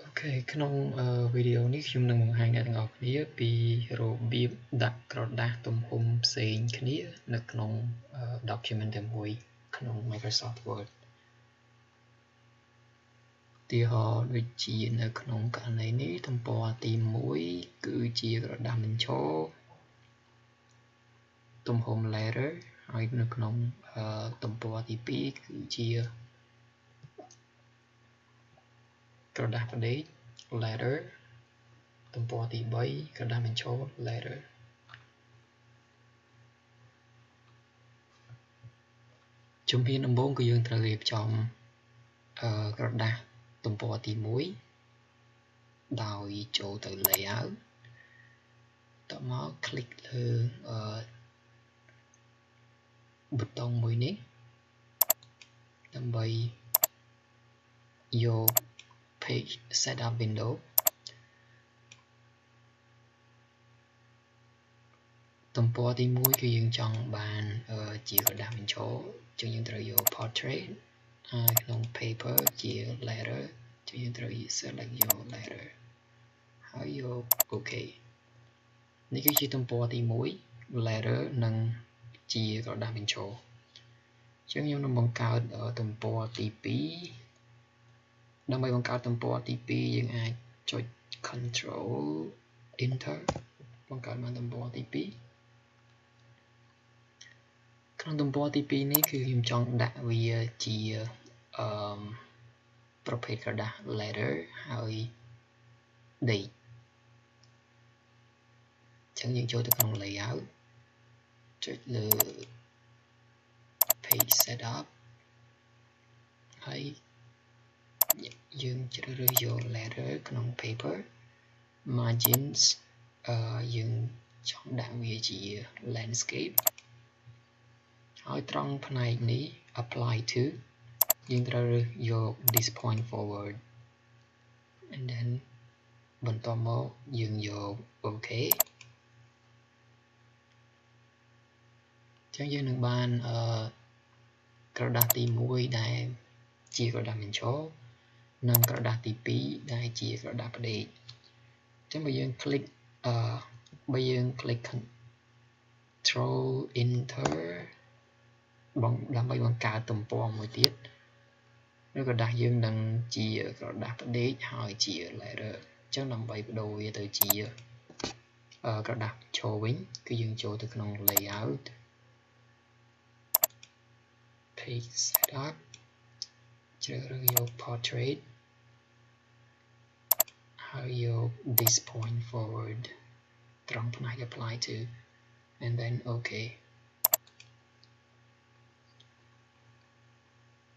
Ok, ក្នុងវីដេអូនេះខ្ញុំនឹងបង្ហាញអ្នកទាំងអស់គ្នាពីរបៀបដាក់ក្រដាសទំហំផ្សេងគ្នានៅក្នុង document តែមួយក្នុង Microsoft Word ឧទាហរណ៍ដូចជានៅក្នុងករណីនេះទំព័រទី1គឺជាក្រដាសបញ្ឈរទំហំ letter ហើយនៅក្នុងទំព័រទី2គឺជាក្រដាសផ្ដេក letter ទំព័រទី3ក្រដាសបញ្ឈរ letter ជំហានដំបូងគឺយើងត្រូវរៀបចំក្រដាសទំព័រទី1ដោយចូលទៅ layout តមក click លើប៊ូតុងមួយនេះដើម្បីយក page setup window ទំព័រទី1គឺយើងចង់បានជាក្រដាសបញ្ឈរអញ្ចឹងយើងត្រូវយក portrait ហើយក្នុង paper ជា letter អញ្ចឹងយើងត្រូវ select យក letter ហើយយក OK នេះគឺជាទំព័រទី1 letter និងជាក្រដាសបញ្ឈរអញ្ចឹងខ្ញុំនឹងបង្កើតទំព័រទី2ដើម្បីបង្កើតទំព័រទី2យើងអាចចុច Control Enter បង្កើតបានទំព័រទី2ក្នុងទំព័រទី2នេះគឺខ្ញុំចង់ដាក់វាជាប្រភេទក្រដាស letter ហើយ date អញ្ចឹងយើងចូលទៅក្នុង layout ចុចលើ page setup ហើយយើងជ្រើសរើសយក letter ក្នុង paper margins យើងចង់ដាក់វាជា landscape ហើយត្រង់ផ្នែកនេះ apply to យើងត្រូវរើសយក this point forward and then បន្ទាប់មកយើងយក OK អញ្ចឹងយើងនឹងបានក្រដាសទី1ដែលជាក្រដាសបញ្ឈរនិងក្រដាសទី2ដែលជាក្រដាសផ្ដេកអញ្ចឹងបើយើង click Control Enter ដើម្បីបង្កើតទំព័រមួយទៀតនៅក្រដាសយើងនឹងជាក្រដាសផ្ដេកហើយជា letter អញ្ចឹងដើម្បីបដូរវាទៅជាក្រដាសបញ្ឈរវិញគឺយើងចូលទៅក្នុង layout page setup ជ្រើសរើសយក portrait ហើយយក this point forward ត្រង់ផ្នែក apply to and then OK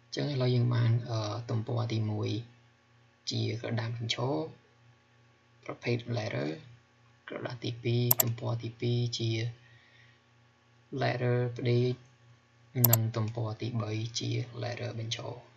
អញ្ចឹងឥឡូវយើងបានទំព័រទី1ជាក្រដាសបញ្ឈរប្រភេទ letter ក្រដាសទី2ទំព័រទី2ជា letter ផ្ដេកនិងទំព័រទី3ជា letter បញ្ឈរ